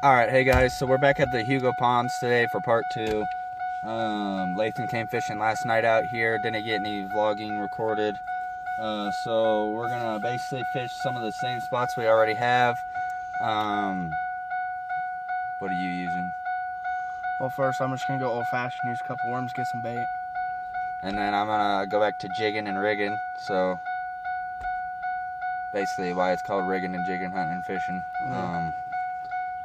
Alright, hey guys, so we're back at the Hugo Ponds today for part 2. Lathan came fishing last night out here, didn't get any vlogging recorded. So we're gonna basically fish some of the same spots we already have. What are you using? Well, first I'm just gonna go old fashioned, use a couple worms, get some bait. And then I'm gonna go back to jigging and rigging, so basically why it's called rigging and jigging, hunting and fishing.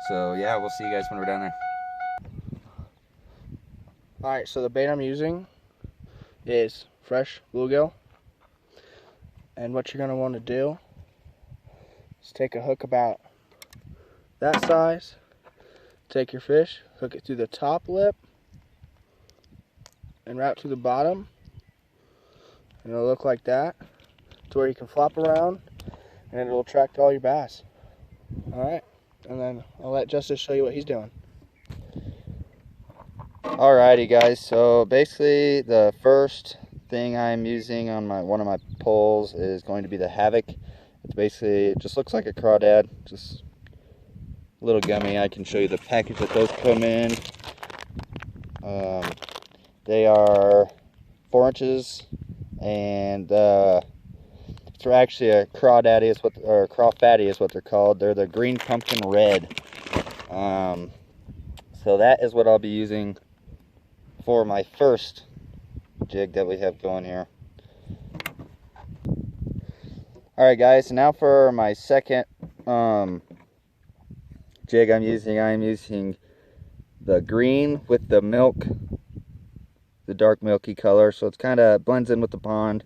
So yeah, we'll see you guys when we're down there. Alright, so the bait I'm using is fresh bluegill. And what you're gonna want to do is take a hook about that size, take your fish, hook it through the top lip, and route to the bottom. And it'll look like that, to where you can flop around, and it'll attract all your bass. Alright, and then I'll let Justice show you what he's doing. Alrighty guys, so basically the first thing I'm using on one of my poles is going to be the Havoc. It's basically, it just looks like a crawdad, just a little gummy. I can show you the package that those come in. They are 4 inches, and it's actually a crawdaddy, or crawfatty is what they're called. They're the green pumpkin red. So that is what I'll be using for my first jig that we have going here. Alright guys, so now for my second jig I'm using the green with the milk, the dark milky color, so it's kind of blends in with the pond.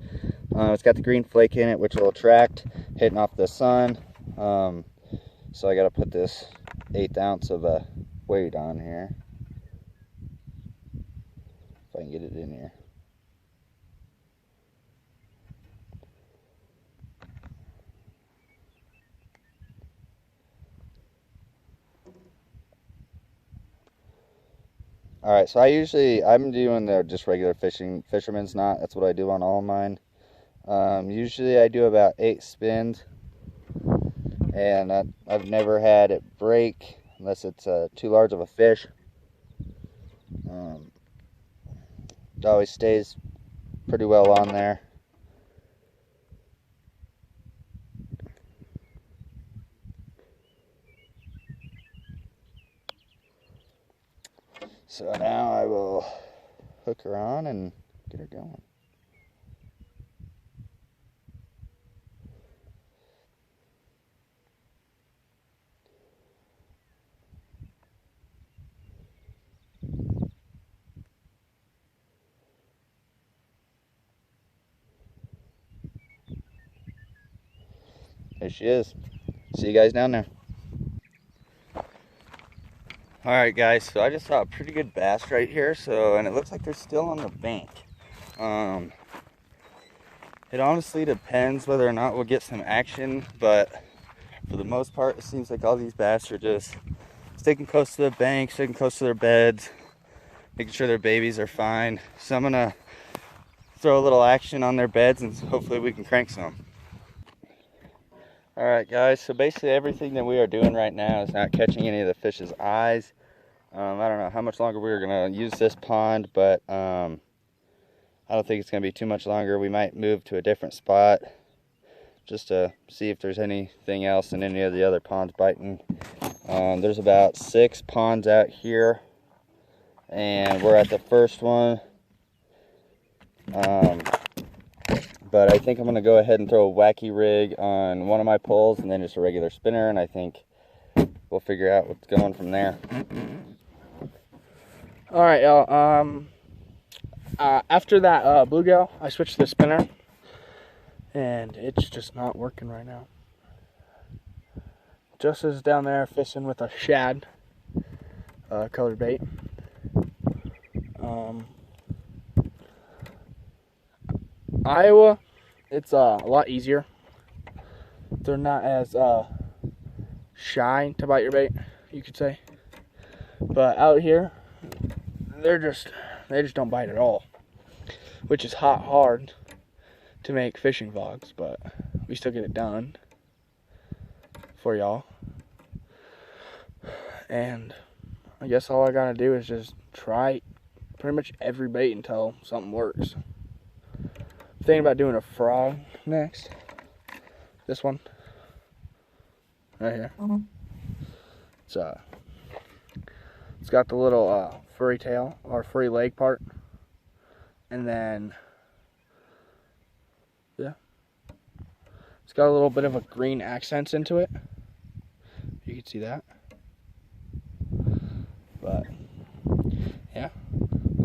It's got the green flake in it, which will attract hitting off the sun. So I got to put this 1/8 ounce of a weight on here. If I can get it in here. Alright, so I'm doing the just regular fisherman's knot. That's what I do on all of mine. Usually I do about 8 spins, and I've never had it break unless it's too large of a fish. It always stays pretty well on there. So now I will hook her on and get her going. There she is. See you guys down there. Alright guys, so I just saw a pretty good bass right here, and it looks like they're still on the bank. It honestly depends whether or not we'll get some action, but for the most part it seems like all these bass are just sticking close to the bank, sticking close to their beds, making sure their babies are fine. So I'm gonna throw a little action on their beds and hopefully we can crank some. Alright guys, so basically everything that we are doing right now is not catching any of the fish's eyes. I don't know how much longer we're going to use this pond, but I don't think it's going to be too much longer. We might move to a different spot just to see if there's anything else in any of the other ponds biting. There's about 6 ponds out here, and we're at the first one. But I think I'm going to go ahead and throw a wacky rig on one of my poles and then just a regular spinner, and I think we'll figure out what's going from there. Alright, y'all. After that bluegill, I switched to the spinner, and it's just not working right now. Justice is down there fishing with a shad colored bait. Iowa, it's a lot easier. They're not as shy to bite your bait, you could say. But out here, they just don't bite at all, which is hard to make fishing vlogs, but we still get it done for y'all. And I guess all I gotta do is just try pretty much every bait until something works. I'm thinking about doing a frog next. This one. Right here. It's got the little furry tail or furry leg part. And then, yeah. It's got a little bit of a green accents into it. You can see that. But, yeah.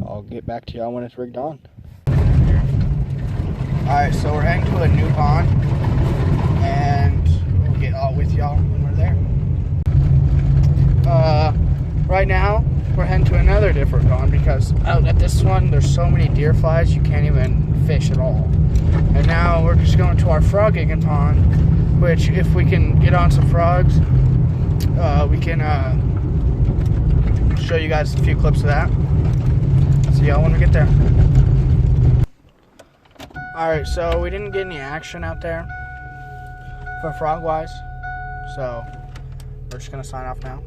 I'll get back to y'all when it's rigged on. Alright, so we're heading to a new pond. And we'll get all with y'all when we're there. Right now, we're heading to another different pond because out at this one, there's so many deer flies you can't even fish at all. And now we're just going to our frog gigging pond, which if we can get on some frogs, we can show you guys a few clips of that. See y'all when we get there. Alright, so we didn't get any action out there for frog wise, so we're just gonna sign off now.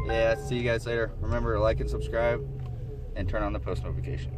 Yeah, see you guys later. Remember to like and subscribe and turn on the post notification.